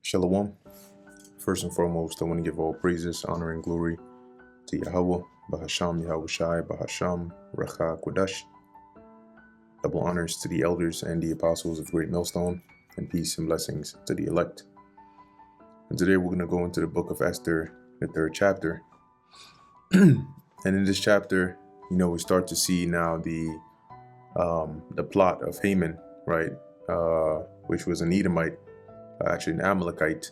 Shalom. First and foremost, I want to give all praises, honor, and glory to Yahweh, Bahasham Yahushai, Bahasham Recha Kodash. Double honors to the elders and the apostles of Great Millstone, and peace and blessings to the elect. And today we're going to go into the book of Esther, the 3rd chapter. And in this chapter, we start to see now the plot of Haman, right? Which was an Edomite, actually an Amalekite,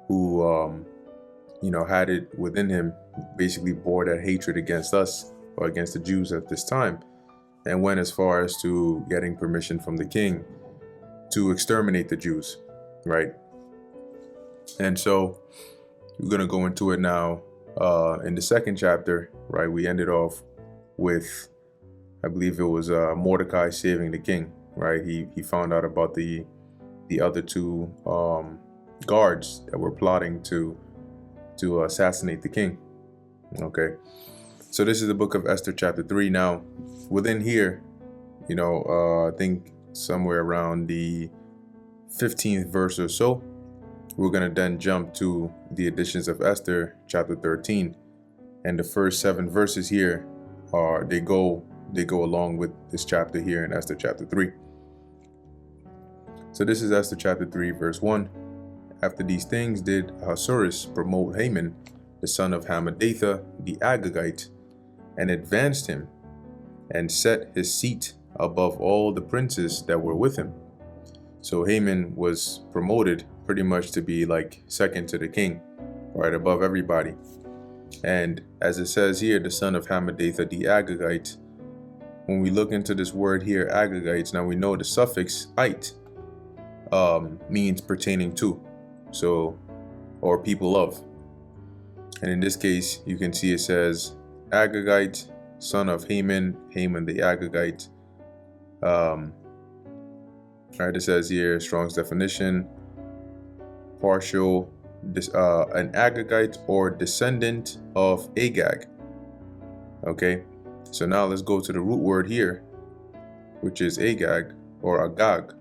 who had it within him, basically bore that hatred against us, or against the Jews at this time, and went as far as to getting permission from the king to exterminate the Jews, right? And so we're going to go into it now. In the 2nd chapter, right, we ended off with, I believe it was Mordecai saving the king, right? He found out about the other two guards that were plotting to assassinate the king. Okay, so this is the book of Esther chapter 3. Now within here, I think somewhere around the 15th verse or so, we're going to then jump to the editions of Esther chapter 13, and the first 7 verses here they go along with this chapter here in Esther chapter 3. So this is Esther chapter 3 verse 1. After these things did Ahasuerus promote Haman, the son of Hammedatha the Agagite, and advanced him, and set his seat above all the princes that were with him. So Haman was promoted pretty much to be like second to the king, right above everybody. And as it says here, the son of Hammedatha the Agagite, when we look into this word here, Agagites, now we know the suffix ite means pertaining to, so, or people of. And in this case, you can see it says Agagite, son of Haman, Haman the Agagite. Right, it says here, Strong's definition, partial, an Agagite or descendant of Agag. Okay, so now let's go to the root word here, which is Agag or Agag.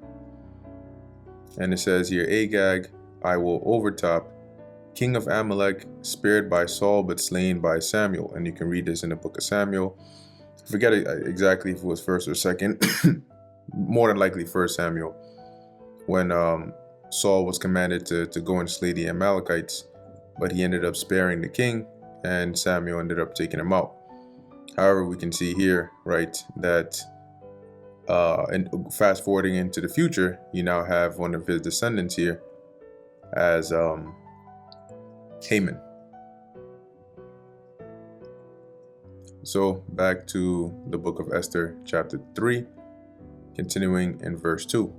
And it says here, Agag, I will overtop, king of Amalek, spared by Saul but slain by Samuel. And you can read this in the book of Samuel. I forget exactly if it was 1st or 2nd, more than likely 1st Samuel, when Saul was commanded to go and slay the Amalekites, but he ended up sparing the king, and Samuel ended up taking him out. However, we can see here, right, that and fast forwarding into the future, you now have one of his descendants here as Haman. So back to the book of Esther chapter 3, continuing in verse 2.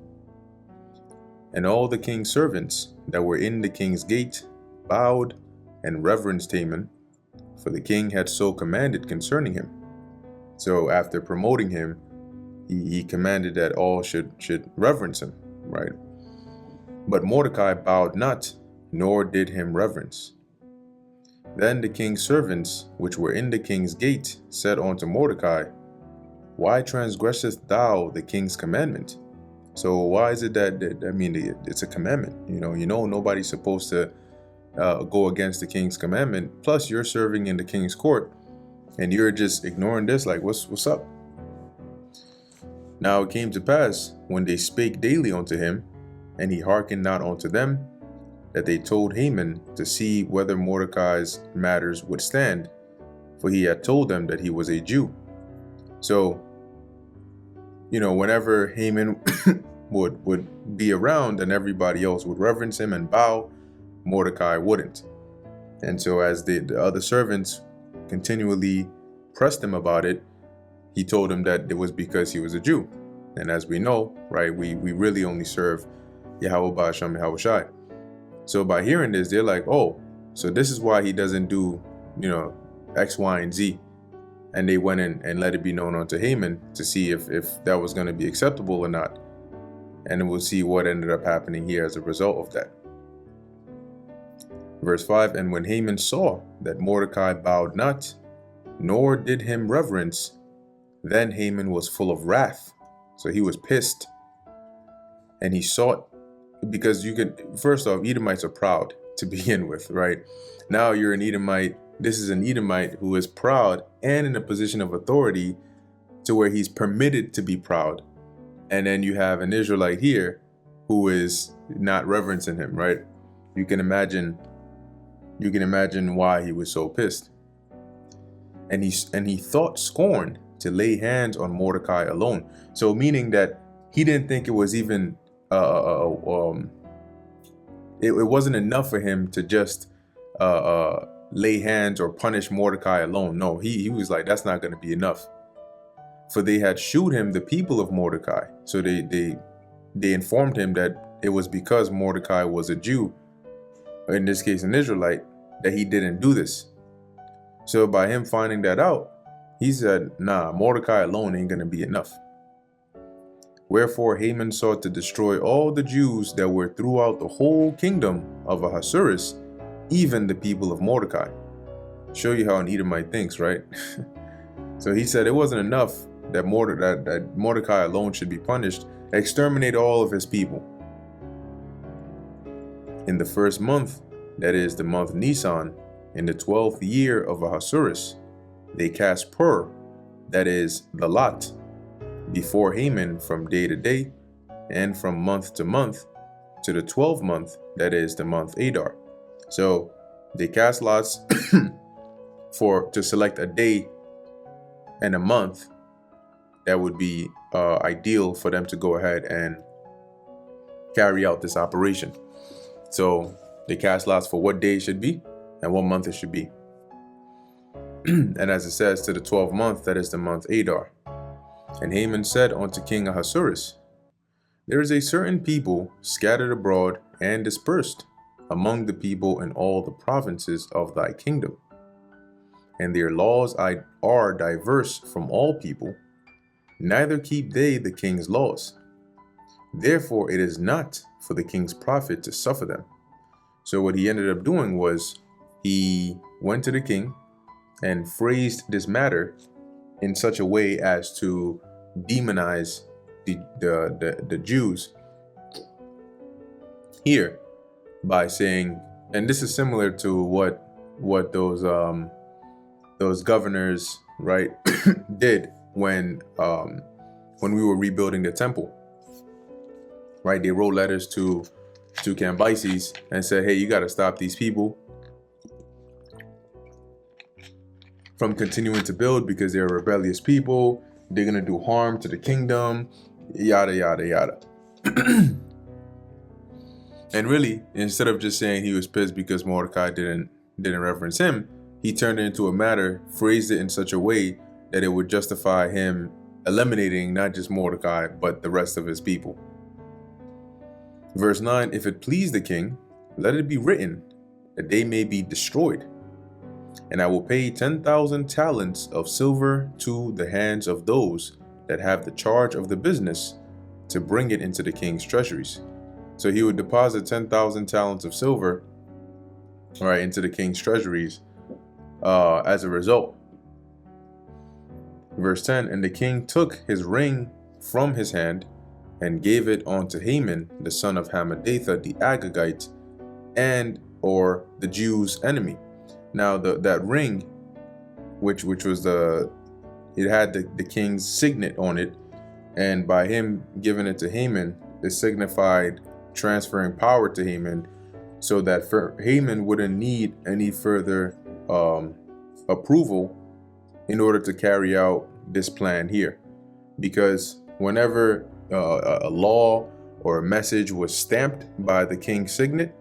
And all the king's servants that were in the king's gate bowed and reverenced Haman, for the king had so commanded concerning him. So after promoting him, he commanded that all should reverence him, right? But Mordecai bowed not, nor did him reverence. Then the king's servants, which were in the king's gate, said unto Mordecai, Why transgressest thou the king's commandment? So why is it that it's a commandment? Nobody's supposed to go against the king's commandment. Plus, you're serving in the king's court, and you're just ignoring this. Like, what's up? Now it came to pass, when they spake daily unto him, and he hearkened not unto them, that they told Haman to see whether Mordecai's matters would stand, for he had told them that he was a Jew. So, whenever Haman would be around and everybody else would reverence him and bow, Mordecai wouldn't. And so as the other servants continually pressed him about it, he told him that it was because he was a Jew. And as we know, right, we really only serve Yahweh Ba'asham Yahushai. So by hearing this, they're like, oh, so this is why he doesn't do, X, Y, and Z. And they went in and let it be known unto Haman to see if that was going to be acceptable or not. And we'll see what ended up happening here as a result of that. Verse 5, and when Haman saw that Mordecai bowed not, nor did him reverence, then Haman was full of wrath. So he was pissed, and he sought because you can, first off, Edomites are proud to begin with, right? Now you're an Edomite. This is an Edomite who is proud and in a position of authority to where he's permitted to be proud. And then you have an Israelite here who is not reverencing him, right? You can imagine why he was so pissed. And he thought scorn to lay hands on Mordecai alone. So meaning that he didn't think it was even it wasn't enough for him to just lay hands or punish Mordecai alone. No, he was like, that's not going to be enough. For they had shewed him the people of Mordecai. So they informed him that it was because Mordecai was a Jew, or in this case an Israelite, that he didn't do this. So by him finding that out, he said, nah, Mordecai alone ain't going to be enough. Wherefore Haman sought to destroy all the Jews that were throughout the whole kingdom of Ahasuerus, even the people of Mordecai. Show you how an Edomite thinks, right? So he said it wasn't enough that Mordecai alone should be punished. Exterminate all of his people. In the first month, that is the month Nisan, in the 12th year of Ahasuerus, they cast pur, that is the lot, before Haman from day to day, and from month to month, to the 12th month, that is the month Adar. So they cast lots to select a day and a month that would be ideal for them to go ahead and carry out this operation. So they cast lots for what day it should be and what month it should be. And as it says, to the 12th month, that is the month Adar. And Haman said unto King Ahasuerus, there is a certain people scattered abroad and dispersed among the people in all the provinces of thy kingdom, and their laws are diverse from all people, neither keep they the king's laws. Therefore it is not for the king's profit to suffer them. So what he ended up doing was he went to the king and phrased this matter in such a way as to demonize the Jews here by saying, and this is similar to what those governors, right, did when we were rebuilding the temple, right? They wrote letters to Cambyses and said, hey, you got to stop these people from continuing to build because they're rebellious people. They're going to do harm to the kingdom, yada, yada, yada. And really, instead of just saying he was pissed because Mordecai didn't reverence him, he turned it into a matter, phrased it in such a way that it would justify him eliminating not just Mordecai, but the rest of his people. Verse 9, if it please the king, let it be written that they may be destroyed. And I will pay 10,000 talents of silver to the hands of those that have the charge of the business to bring it into the king's treasuries. So he would deposit 10,000 talents of silver, right, into the king's treasuries as a result. Verse 10, and the king took his ring from his hand and gave it unto Haman, the son of Hammedatha, the Agagite, or the Jews' enemy. Now that ring, which was it had the king's signet on it, and by him giving it to Haman, it signified transferring power to Haman, so that Haman wouldn't need any further approval in order to carry out this plan here. Because whenever a law or a message was stamped by the king's signet,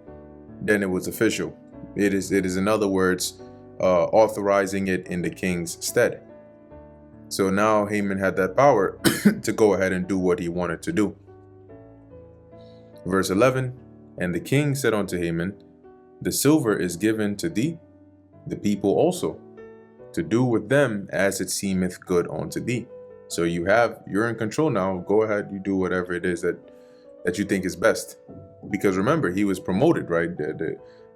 then it was official. It is in other words, authorizing it in the king's stead. So now Haman had that power to go ahead and do what he wanted to do. Verse 11, and the king said unto Haman, the silver is given to thee, the people also, to do with them as it seemeth good unto thee. So you're in control now. Go ahead, you do whatever it is that you think is best. Because remember, he was promoted, right?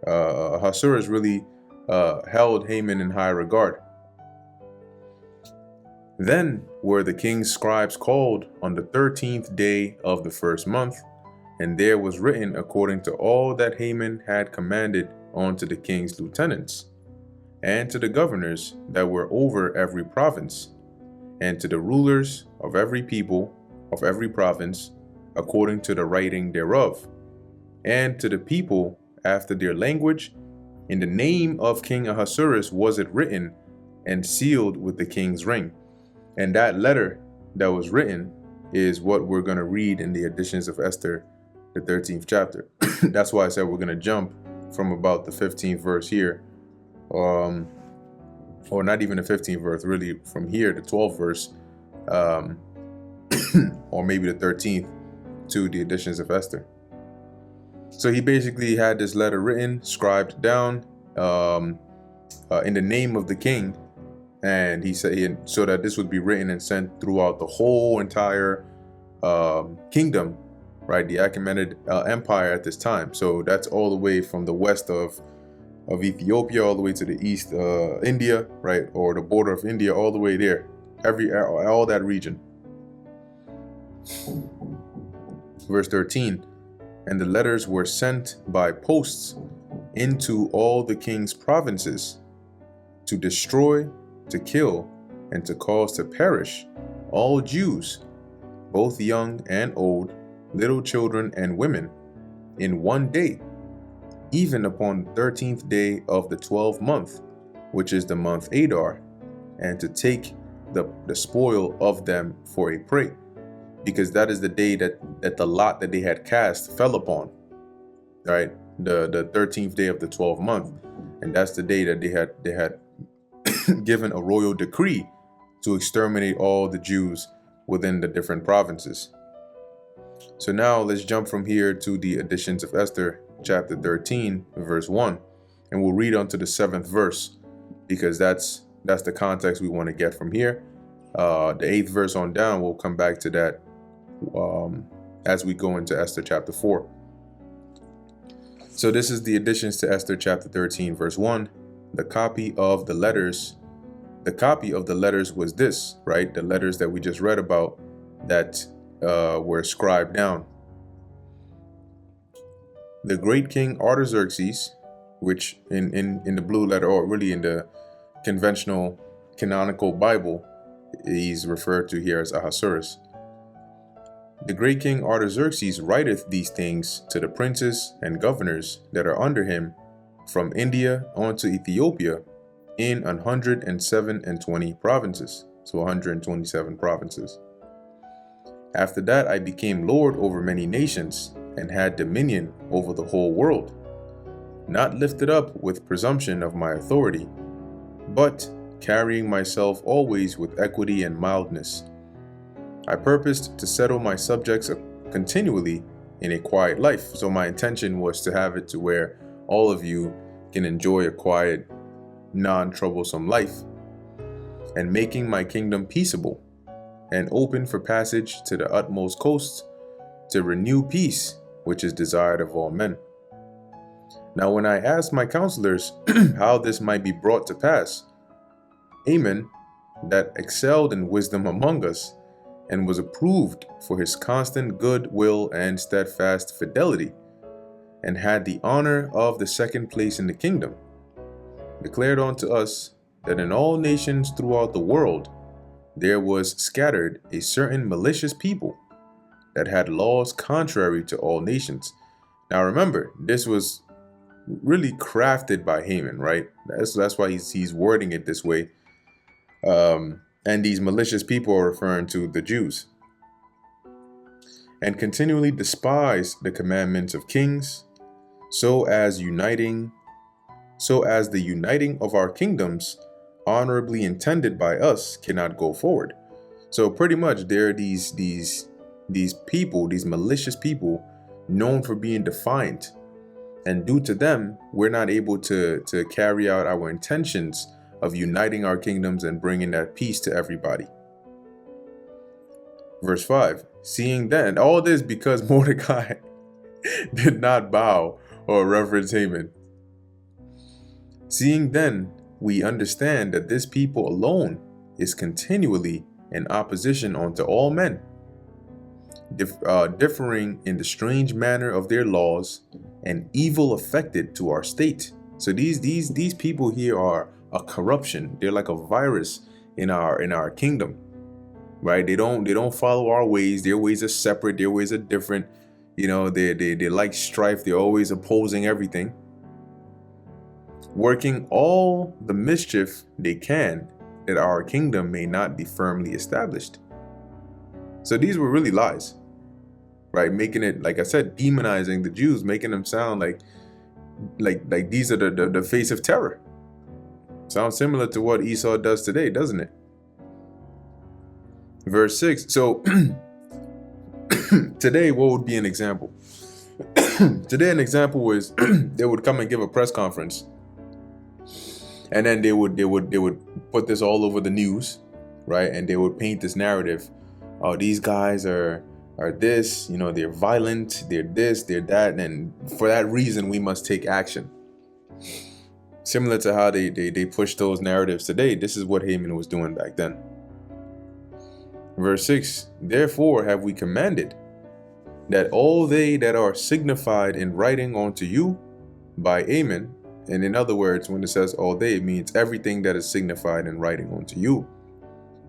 Ahasuerus really held Haman in high regard. Then were the king's scribes called on the 13th day of the first month, And there was written according to all that Haman had commanded unto the king's lieutenants, and to the governors that were over every province, and to the rulers of every people of every province, according to the writing thereof, and to the people after their language. In the name of King Ahasuerus was it written, and sealed with the king's ring. And that letter that was written is what we're going to read in the editions of Esther, the 13th chapter. That's why I said we're going to jump from about the 15th verse here, or not even the 15th verse, really from here, the 12th verse, or maybe the 13th, to the editions of Esther. So he basically had this letter written, scribed down in the name of the king, and he said so that this would be written and sent throughout the whole entire kingdom, right? The Achaemenid Empire at this time. So that's all the way from the west of Ethiopia all the way to the east, India, right, or the border of India, all the way there, all that region. Verse 13. And the letters were sent by posts into all the king's provinces, to destroy, to kill, and to cause to perish all Jews, both young and old, little children and women, in one day, even upon the 13th day of the 12th month, which is the month Adar, and to take the spoil of them for a prey, because that is the day that the lot that they had cast fell upon, right? The 13th day of the 12th month, and that's the day that they had given a royal decree to exterminate all the Jews within the different provinces. So now let's jump from here to the editions of Esther, chapter 13, verse 1, and we'll read on to the 7th verse, because that's the context we want to get from here. The 8th verse on down, we'll come back to that as we go into Esther chapter 4. So this is the additions to Esther chapter 13, verse 1. The copy of the letters was this, right? The letters that we just read about that were scribed down. The great King Artaxerxes, which in the blue letter, or really in the conventional canonical Bible, he's referred to here as Ahasuerus. The great King Artaxerxes writeth these things to the princes and governors that are under him, from India unto Ethiopia, in 127 provinces. So 127 provinces. After that I became Lord over many nations, and had dominion over the whole world, not lifted up with presumption of my authority, but carrying myself always with equity and mildness. I purposed to settle my subjects continually in a quiet life. So my intention was to have it to where all of you can enjoy a quiet, non-troublesome life, and making my kingdom peaceable and open for passage to the utmost coasts, to renew peace, which is desired of all men. Now when I asked my counselors how this might be brought to pass, Haman, that excelled in wisdom among us, and was approved for his constant good will and steadfast fidelity, and had the honor of the second place in the kingdom, declared unto us that in all nations throughout the world there was scattered a certain malicious people that had laws contrary to all nations. Now remember, this was really crafted by Haman, right? That's why he's wording it this way. And these malicious people are referring to the Jews. And continually despise the commandments of kings, so as the uniting of our kingdoms, honorably intended by us, cannot go forward. So pretty much there are these people, these malicious people, known for being defiant, and due to them we're not able to carry out our intentions of uniting our kingdoms and bringing that peace to everybody. Verse 5, seeing then, all this because Mordecai did not bow or reverence Haman. Seeing then, we understand that this people alone is continually in opposition unto all men, differing in the strange manner of their laws, and evil affected to our state. So these people here are a corruption. They're like a virus in our kingdom, right? They don't follow our ways. Their ways are separate. Their ways are different. They like strife. They're always opposing everything, working all the mischief they can, that our kingdom may not be firmly established. So these were really lies, right? Making it, like I said, demonizing the Jews, making them sound like these are the face of terror. Sounds similar to what Esau does today, doesn't it? Verse 6. So today, what would be an example? Today, an example is they would come and give a press conference, and then they would put this all over the news, right? And they would paint this narrative. Oh, these guys are this, they're violent, they're this, they're that, and for that reason we must take action. Similar to how they push those narratives today, this is what Haman was doing back then. Verse 6, therefore have we commanded that all they that are signified in writing unto you by Amen, and in other words, when it says all they, it means everything that is signified in writing unto you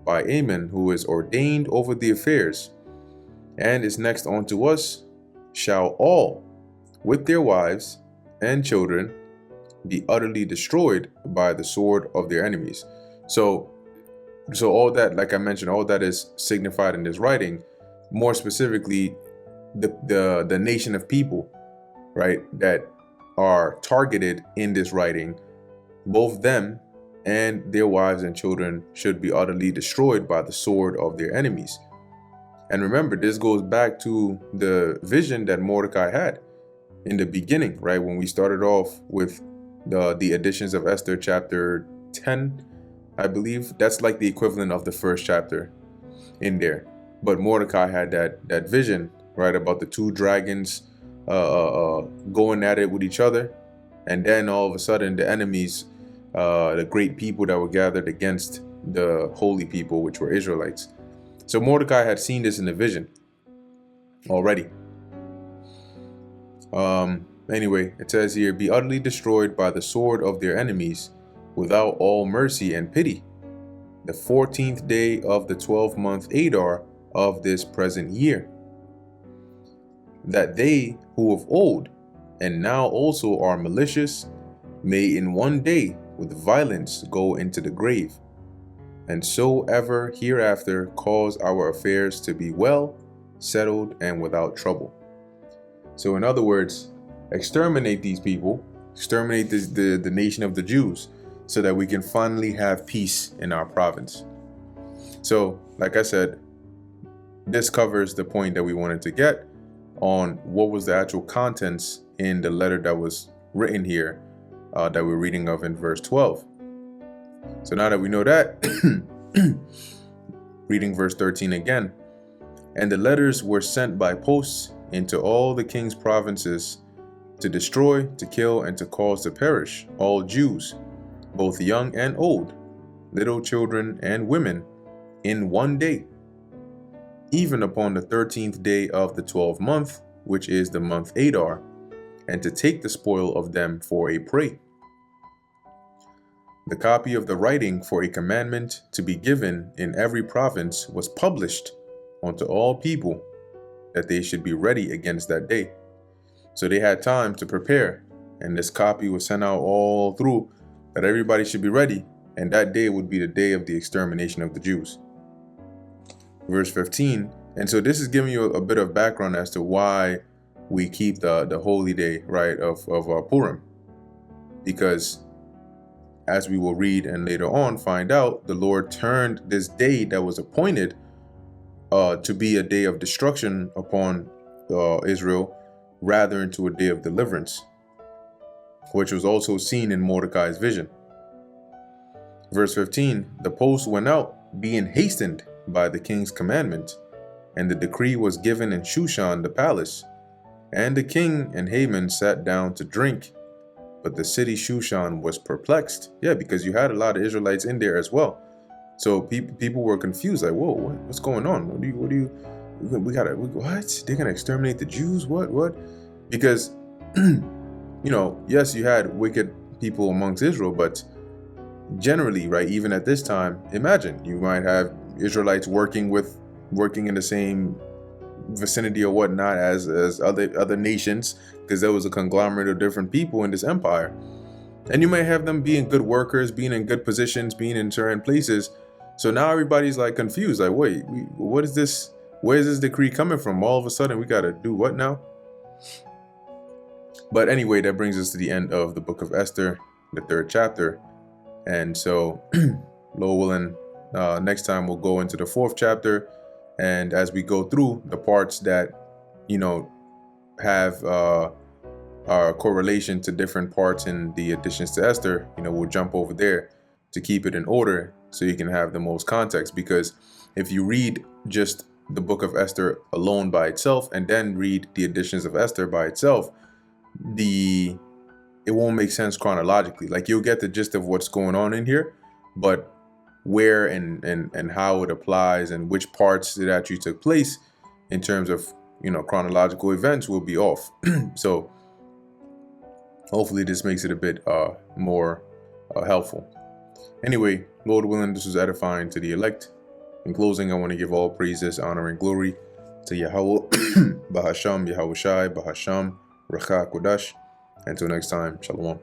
by Amen, who is ordained over the affairs, and is next unto us, shall all, with their wives and children, be utterly destroyed by the sword of their enemies. So all that, like I mentioned, all that is signified in this writing, more specifically, the nation of people, right, that are targeted in this writing, both them and their wives and children should be utterly destroyed by the sword of their enemies. And remember, this goes back to the vision that Mordecai had in the beginning, right? When we started off with the editions of Esther chapter 10, I believe. That's like the equivalent of the first chapter in there. But Mordecai had that vision, right, about the two dragons going at it with each other. And then all of a sudden the enemies, the great people that were gathered against the holy people, which were Israelites. So Mordecai had seen this in the vision already. Anyway, it says here, be utterly destroyed by the sword of their enemies, without all mercy and pity, the 14th day of the 12th month Adar of this present year, that they who of old and now also are malicious may in one day with violence go into the grave, and so ever hereafter cause our affairs to be well settled and without trouble. So in other words, exterminate these people, exterminate the nation of the Jews, so that we can finally have peace in our province. So, like I said, this covers the point that we wanted to get on what was the actual contents in the letter that was written here, that we're reading of in verse 12. So now that we know that, reading verse 13 again. And the letters were sent by posts into all the king's provinces, to destroy, to kill, and to cause to perish all Jews, both young and old, little children and women, in one day, even upon the 13th day of the 12th month, which is the month Adar, and to take the spoil of them for a prey. The copy of the writing for a commandment to be given in every province was published unto all people, that they should be ready against that day. So they had time to prepare, and this copy was sent out all through, that everybody should be ready, and that day would be the day of the extermination of the Jews. Verse 15, and so this is giving you a bit of background as to why we keep the holy day, right, of Purim. Because as we will read and later on find out, the Lord turned this day that was appointed to be a day of destruction upon Israel, rather into a day of deliverance, which was also seen in Mordecai's vision. Verse 15, the post went out, being hastened by the king's commandment, and the decree was given in Shushan the palace. And the king and Haman sat down to drink, but the city Shushan was perplexed. Yeah, because you had a lot of Israelites in there as well. So people were confused, like, whoa, what's going on? What do you, what? They're gonna exterminate the Jews? What? Because, yes, you had wicked people amongst Israel, but generally, right, even at this time, imagine you might have Israelites working in the same vicinity or whatnot as other nations, because there was a conglomerate of different people in this empire. And you may have them being good workers, being in good positions, being in certain places. So now everybody's like confused, like, wait, what is this? Where is this decree coming from? All of a sudden we gotta do what now? But anyway, that brings us to the end of the book of Esther, the 3rd chapter. And so, Lord willing, next time we'll go into the 4th chapter. And as we go through the parts that, have correlation to different parts in the additions to Esther, we'll jump over there to keep it in order so you can have the most context. Because if you read just the book of Esther alone by itself and then read the additions of Esther by itself, it won't make sense chronologically. Like, you'll get the gist of what's going on in here, but where and how it applies and which parts it actually took place in terms of chronological events will be off. So hopefully this makes it a bit more helpful. Anyway, Lord willing, this was edifying to the elect. In closing, I want to give all praises, honor, and glory to Yahweh, Bahasham, Yahushai, Bahasham, Racha Kodash. Until next time, Shalom.